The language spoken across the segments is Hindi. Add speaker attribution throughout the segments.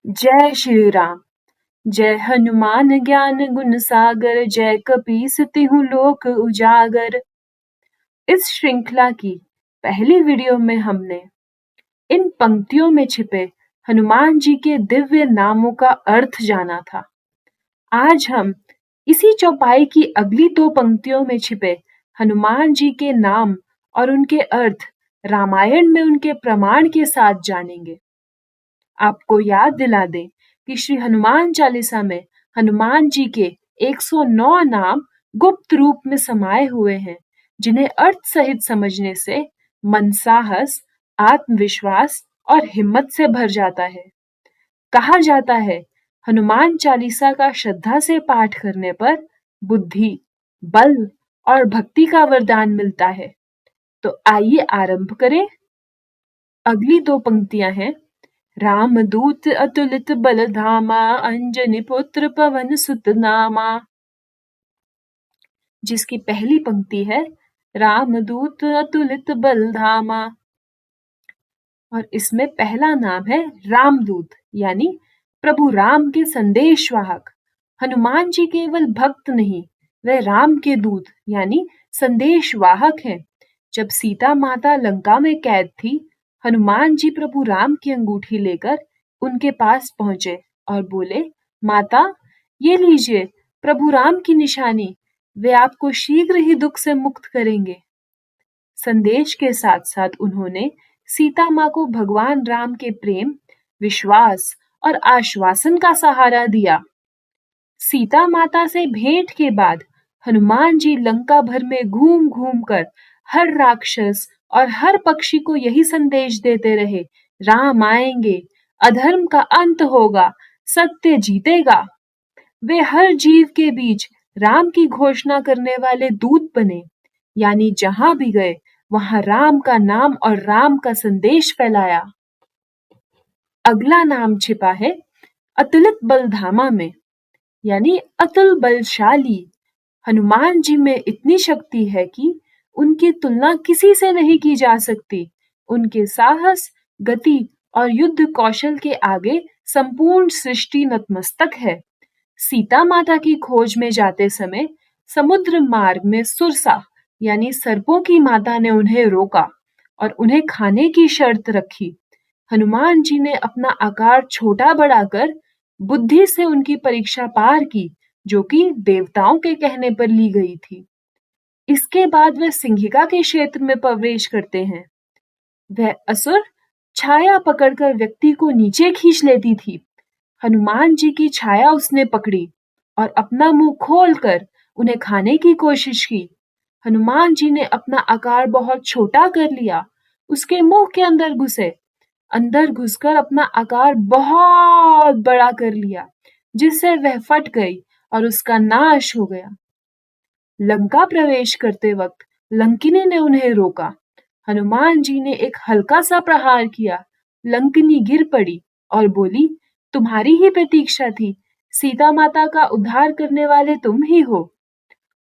Speaker 1: जय श्री राम। जय हनुमान ज्ञान गुण सागर, जय कपीस तिहुँ लोक उजागर। इस श्रृंखला की पहली वीडियो में हमने इन पंक्तियों में छिपे हनुमान जी के दिव्य नामों का अर्थ जाना था। आज हम इसी चौपाई की अगली दो पंक्तियों में छिपे हनुमान जी के नाम और उनके अर्थ रामायण में उनके प्रमाण के साथ जानेंगे। आपको याद दिला दें कि श्री हनुमान चालीसा में हनुमान जी के 109 नाम गुप्त रूप में समाये हुए हैं, जिन्हें अर्थ सहित समझने से मन साहस, आत्मविश्वास और हिम्मत से भर जाता है। कहा जाता है, हनुमान चालीसा का श्रद्धा से पाठ करने पर बुद्धि, बल और भक्ति का वरदान मिलता है। तो आइए आरंभ करें। अगली दो पंक्तियां हैं, रामदूत अतुलित बल धामा, अंजनी पुत्र पवन सुत नामा। जिसकी पहली पंक्ति है रामदूत अतुलित बल धामा, और इसमें पहला नाम है रामदूत, यानी प्रभु राम के संदेशवाहक। हनुमान जी केवल भक्त नहीं, वे राम के दूत यानी संदेशवाहक हैं। जब सीता माता लंका में कैद थी, हनुमान जी प्रभु राम की अंगूठी लेकर उनके पास पहुंचे और बोले, माता ये लीजिए प्रभु राम की निशानी, वे आपको शीघ्र ही दुख से मुक्त करेंगे। संदेश के साथ साथ उन्होंने सीता माँ को भगवान राम के प्रेम, विश्वास और आश्वासन का सहारा दिया। सीता माता से भेंट के बाद हनुमान जी लंका भर में घूम घूम कर हर राक्षस और हर पक्षी को यही संदेश देते रहे, राम आएंगे, अधर्म का अंत होगा, सत्य जीतेगा। वे हर जीव के बीच राम की घोषणा करने वाले दूत बने, यानी जहां भी गए वहां राम का नाम और राम का संदेश फैलाया। अगला नाम छिपा है अतुलित बलधामा में, यानी अतुल बलशाली। हनुमान जी में इतनी शक्ति है कि उनकी तुलना किसी से नहीं की जा सकती। उनके साहस, गति और युद्ध कौशल के आगे संपूर्ण सृष्टि नतमस्तक है। सीता माता की खोज में जाते समय समुद्र मार्ग में सुरसा यानी सर्पों की माता ने उन्हें रोका और उन्हें खाने की शर्त रखी। हनुमान जी ने अपना आकार छोटा बढ़ाकर बुद्धि से उनकी परीक्षा पार की, जो कि देवताओं के कहने पर ली गई थी। इसके बाद वे सिंहिका के क्षेत्र में प्रवेश करते हैं। वह असुर छाया पकड़कर व्यक्ति को नीचे खींच लेती थी। हनुमान जी की छाया उसने पकड़ी और अपना मुंह खोलकर उन्हें खाने की कोशिश की। हनुमान जी ने अपना आकार बहुत छोटा कर लिया, उसके मुंह के अंदर घुसे, अंदर घुसकर अपना आकार बहुत बड़ा कर लिया, जिससे वह फट गई और उसका नाश हो गया। लंका प्रवेश करते वक्त लंकिनी ने उन्हें रोका। हनुमान जी ने एक हल्का सा प्रहार किया, लंकिनी गिर पड़ी और बोली, तुम्हारी ही प्रतीक्षा थी, सीता माता का उद्धार करने वाले तुम ही हो।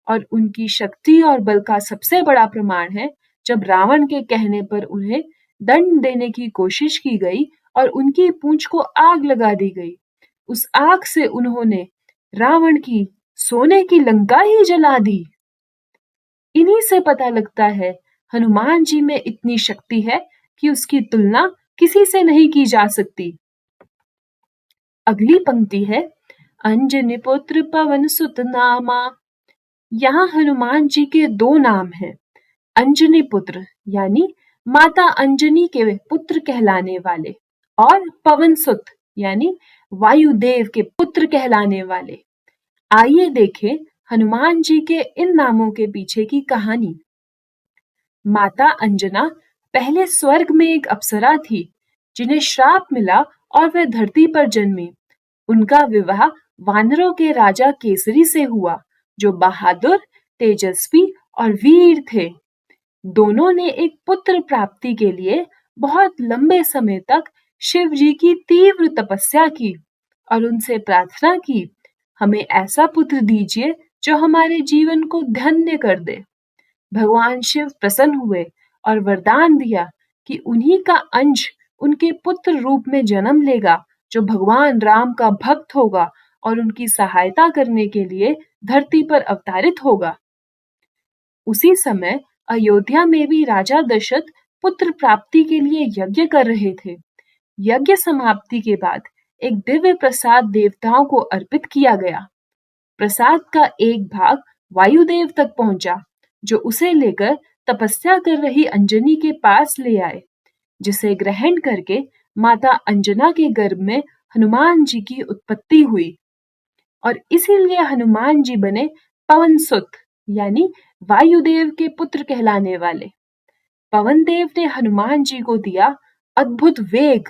Speaker 1: और उनकी शक्ति और बल का सबसे बड़ा प्रमाण है जब रावण के कहने पर उन्हें दंड देने की कोशिश की गई और उनकी पूंछ को आग लगा दी गई। उस आग से उन्होंने रावण की सोने की लंका ही जला दी। इन्हीं से पता लगता है हनुमान जी में इतनी शक्ति है कि उसकी तुलना किसी से नहीं की जा सकती। अगली पंक्ति है, अंजनी पुत्र पवन सुत नामा। यहाँ हनुमान जी के दो नाम हैं, अंजनी पुत्र यानी माता अंजनी के पुत्र कहलाने वाले, और पवन सुत यानी वायुदेव के पुत्र कहलाने वाले। आइए देखें हनुमान जी के इन नामों के पीछे की कहानी। माता अंजना पहले स्वर्ग में एक अप्सरा थी, जिन्हें श्राप मिला और वह धरती पर जन्मी। उनका विवाह वानरों के राजा केसरी से हुआ, जो बहादुर, तेजस्वी और वीर थे। दोनों ने एक पुत्र प्राप्ति के लिए बहुत लंबे समय तक शिव जी की तीव्र तपस्या की और उनसे प्रार्थना की, हमें ऐसा पुत्र दीजिए जो हमारे जीवन को धन्य कर दे। भगवान शिव प्रसन्न हुए और वरदान दिया कि उन्हीं का अंश उनके पुत्र रूप में जन्म लेगा, जो भगवान राम का भक्त होगा और उनकी सहायता करने के लिए धरती पर अवतारित होगा। उसी समय अयोध्या में भी राजा दशरथ पुत्र प्राप्ति के लिए यज्ञ कर रहे थे। यज्ञ समाप्ति के बाद एक दिव्य प्रसाद देवताओं को अर्पित किया गया। प्रसाद का एक भाग वायुदेव तक पहुंचा, जो उसे लेकर तपस्या कर रही अंजनी के पास ले आए, जिसे ग्रहण करके माता अंजना के गर्भ में हनुमान जी की उत्पत्ति हुई और इसीलिए हनुमान जी बने पवन सुत यानी वायुदेव के पुत्र कहलाने वाले। पवन देव ने हनुमान जी को दिया अद्भुत वेग,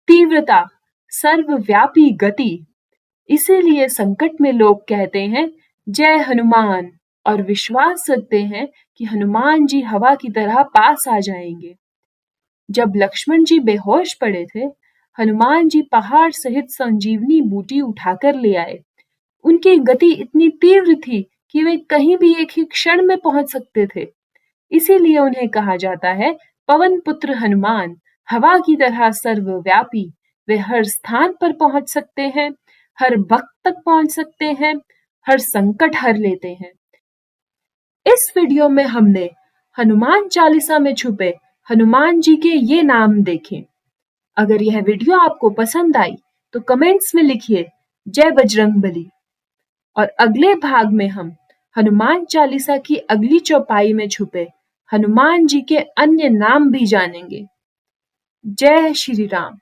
Speaker 1: तीव्रता, सर्वव्यापी गति। इसीलिए संकट में लोग कहते हैं जय हनुमान और विश्वास रखते हैं कि हनुमान जी हवा की तरह पास आ जाएंगे। जब लक्ष्मण जी बेहोश पड़े थे, हनुमान जी पहाड़ सहित संजीवनी बूटी उठाकर ले आए। उनकी गति इतनी तीव्र थी कि वे कहीं भी एक ही क्षण में पहुंच सकते थे। इसीलिए उन्हें कहा जाता है पवन पुत्र हनुमान, हवा की तरह सर्वव्यापी। वे हर स्थान पर पहुंच सकते हैं, हर वक्त तक पहुंच सकते हैं, हर संकट हर लेते हैं। इस वीडियो में हमने हनुमान चालीसा में छुपे हनुमान जी के ये नाम देखे। अगर यह वीडियो आपको पसंद आई तो कमेंट्स में लिखिए जय बजरंगबली। और अगले भाग में हम हनुमान चालीसा की अगली चौपाई में छुपे हनुमान जी के अन्य नाम भी जानेंगे। जय श्री राम।